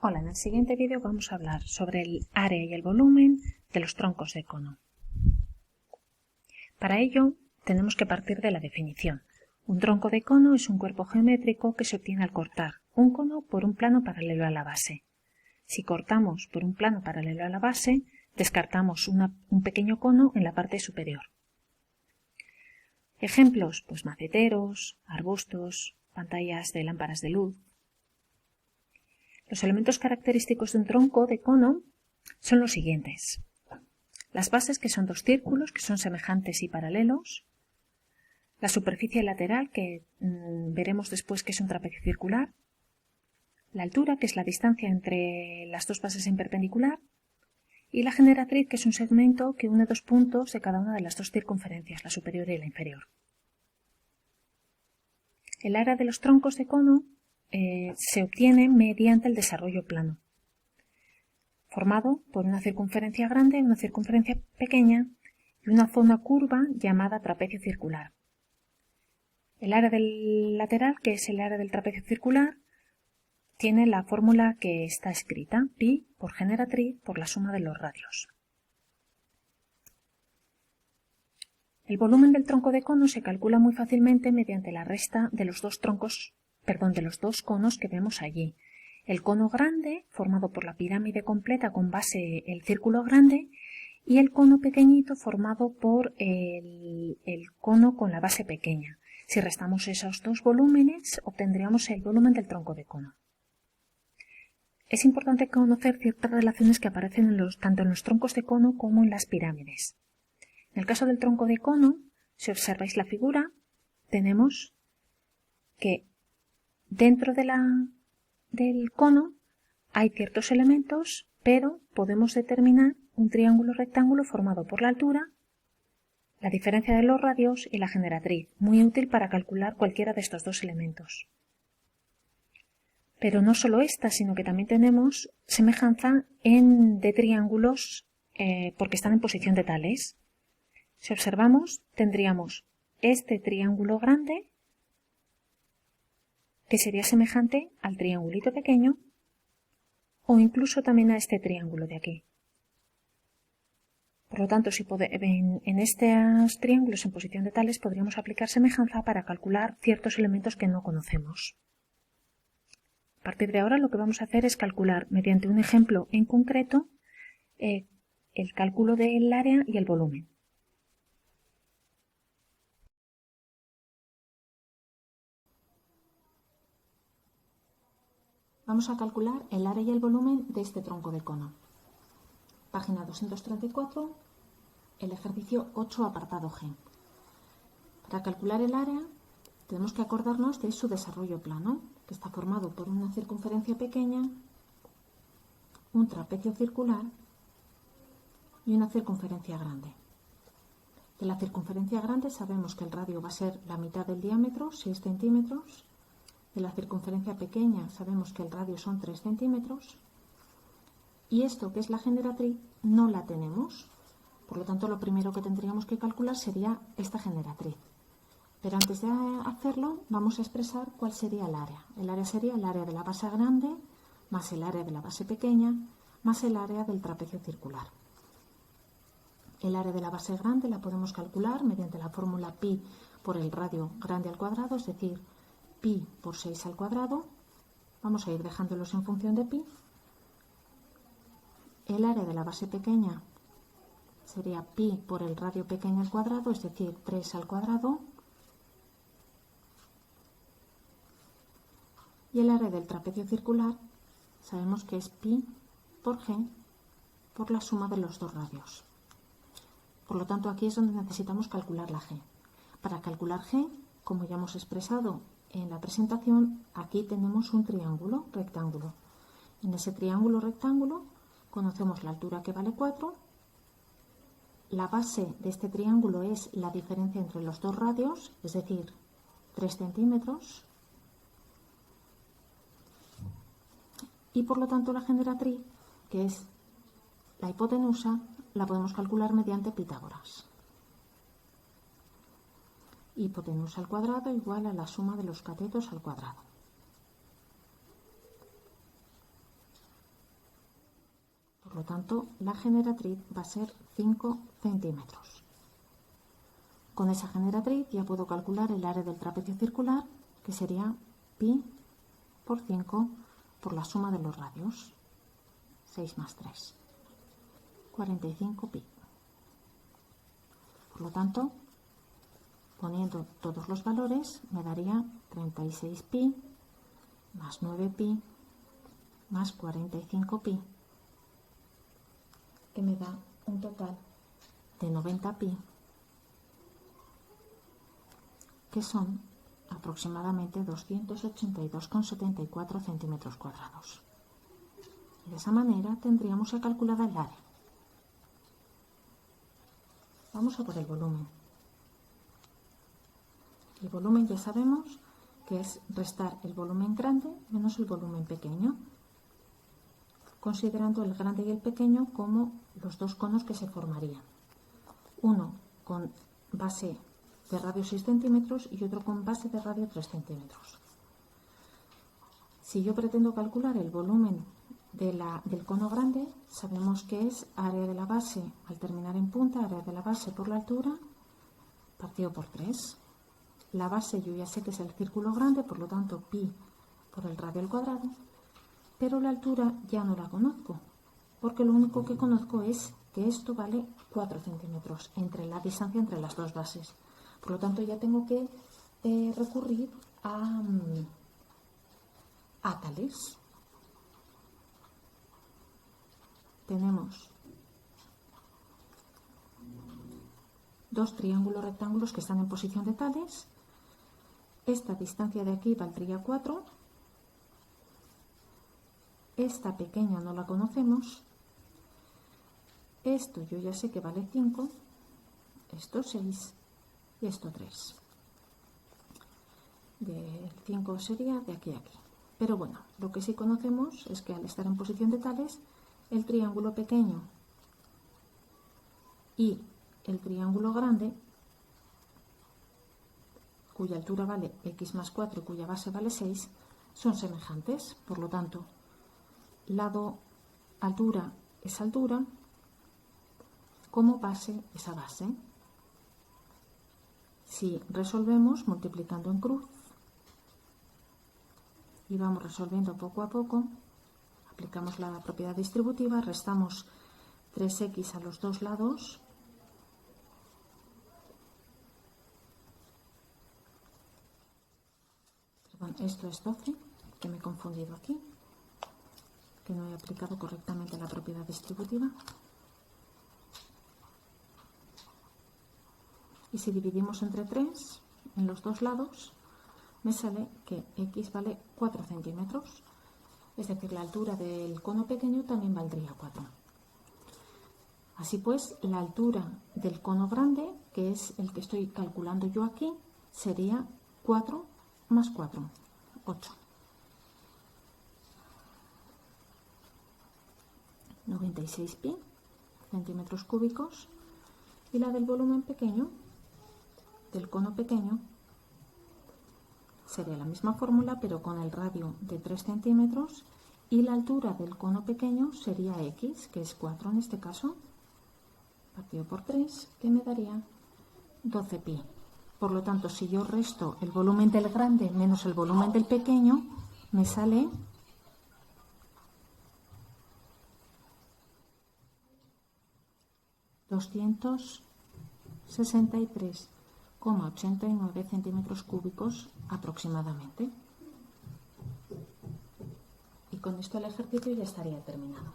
Hola, en el siguiente vídeo vamos a hablar sobre el área y el volumen de los troncos de cono. Para ello tenemos que partir de la definición. Un tronco de cono es un cuerpo geométrico que se obtiene al cortar un cono por un plano paralelo a la base. Si cortamos por un plano paralelo a la base, descartamos un pequeño cono en la parte superior. Ejemplos, pues maceteros, arbustos, pantallas de lámparas de luz. Los elementos característicos de un tronco de cono son los siguientes. Las bases, que son dos círculos que son semejantes y paralelos. La superficie lateral, que veremos después que es un trapecio circular. La altura, que es la distancia entre las dos bases en perpendicular. Y la generatriz, que es un segmento que une dos puntos de cada una de las dos circunferencias, la superior y la inferior. El área de los troncos de cono se obtiene mediante el desarrollo plano, formado por una circunferencia grande, una circunferencia pequeña y una zona curva llamada trapecio circular. El área del lateral, que es el área del trapecio circular, tiene la fórmula que está escrita, pi por generatriz por la suma de los radios. El volumen del tronco de cono se calcula muy fácilmente mediante la resta de los dos conos que vemos allí. El cono grande, formado por la pirámide completa con base el círculo grande, y el cono pequeñito, formado por el cono con la base pequeña. Si restamos esos dos volúmenes, obtendríamos el volumen del tronco de cono. Es importante conocer ciertas relaciones que aparecen tanto en los troncos de cono como en las pirámides. En el caso del tronco de cono, si observáis la figura, tenemos que dentro del cono hay ciertos elementos, pero podemos determinar un triángulo rectángulo formado por la altura, la diferencia de los radios y la generatriz, muy útil para calcular cualquiera de estos dos elementos. Pero no solo esta, sino que también tenemos semejanza de triángulos porque están en posición de tales. Si observamos, tendríamos este triángulo grande, que sería semejante al triangulito pequeño, o incluso también a este triángulo de aquí. Por lo tanto, en estos triángulos en posición de tales podríamos aplicar semejanza para calcular ciertos elementos que no conocemos. A partir de ahora lo que vamos a hacer es calcular mediante un ejemplo en concreto el cálculo del área y el volumen. Vamos a calcular el área y el volumen de este tronco de cono. Página 234, el ejercicio 8, apartado G. Para calcular el área tenemos que acordarnos de su desarrollo plano, que está formado por una circunferencia pequeña, un trapecio circular y una circunferencia grande. De la circunferencia grande sabemos que el radio va a ser la mitad del diámetro, 6 centímetros. De la circunferencia pequeña sabemos que el radio son 3 centímetros. Y esto, que es la generatriz, no la tenemos. Por lo tanto, lo primero que tendríamos que calcular sería esta generatriz. Pero antes de hacerlo, vamos a expresar cuál sería el área. El área sería el área de la base grande, más el área de la base pequeña, más el área del trapecio circular. El área de la base grande la podemos calcular mediante la fórmula pi por el radio grande al cuadrado, es decir, pi por 6 al cuadrado. Vamos a ir dejándolos en función de pi. El área de la base pequeña sería pi por el radio pequeño al cuadrado, es decir, 3 al cuadrado. Y el área del trapecio circular sabemos que es pi por g por la suma de los dos radios. Por lo tanto, aquí es donde necesitamos calcular la g. Para calcular g, como ya hemos expresado en la presentación, aquí tenemos un triángulo rectángulo. En ese triángulo rectángulo conocemos la altura, que vale 4. La base de este triángulo es la diferencia entre los dos radios, es decir, 3 centímetros. Y por lo tanto la generatriz, que es la hipotenusa, la podemos calcular mediante Pitágoras. Hipotenusa al cuadrado igual a la suma de los catetos al cuadrado. lo tanto, la generatriz va a ser 5 centímetros. Con esa generatriz ya puedo calcular el área del trapecio circular, que sería pi por 5 por la suma de los radios. 6 más 3. 45 pi. Por lo tanto, poniendo todos los valores, me daría 36 pi más 9 pi más 45 pi, que me da un total de 90 pi, que son aproximadamente 282,74 centímetros cuadrados. Y de esa manera tendríamos ya calculada el área. Vamos a por el volumen. El volumen ya sabemos que es restar el volumen grande menos el volumen pequeño, considerando el grande y el pequeño como los dos conos que se formarían. Uno con base de radio 6 centímetros y otro con base de radio 3 centímetros. Si yo pretendo calcular el volumen del cono grande, sabemos que es área de la base al terminar en punta, área de la base por la altura, partido por 3. La base yo ya sé que es el círculo grande, por lo tanto pi por el radio al cuadrado, pero la altura ya no la conozco, porque lo único que conozco es que esto vale 4 centímetros entre la distancia entre las dos bases. Por lo tanto ya tengo que recurrir a tales. Tenemos dos triángulos rectángulos que están en posición de tales. Esta distancia de aquí valdría 4. Esta pequeña no la conocemos. Esto yo ya sé que vale 5. Esto 6 y esto 3. Del 5 sería de aquí a aquí. Pero bueno, lo que sí conocemos es que al estar en posición de tales, el triángulo pequeño y el triángulo grande, cuya altura vale x más 4 y cuya base vale 6, son semejantes. Por lo tanto, lado altura es altura, como base esa base. Si resolvemos multiplicando en cruz y vamos resolviendo poco a poco, aplicamos la propiedad distributiva, restamos 3x a los dos lados, perdón, esto es 12, que me he confundido aquí, que no he aplicado correctamente la propiedad distributiva. Y si dividimos entre 3 en los dos lados, me sale que x vale 4 centímetros. Es decir, la altura del cono pequeño también valdría 4. Así pues, la altura del cono grande, que es el que estoy calculando yo aquí, sería 4 más 4, 8. 96 pi centímetros cúbicos. Y la del volumen pequeño, del cono pequeño, sería la misma fórmula, pero con el radio de 3 centímetros, y la altura del cono pequeño sería x, que es 4 en este caso, partido por 3, que me daría 12 pi. Por lo tanto, si yo resto el volumen del grande menos el volumen del pequeño, me sale 263,89 centímetros cúbicos aproximadamente. Y con esto el ejercicio ya estaría terminado.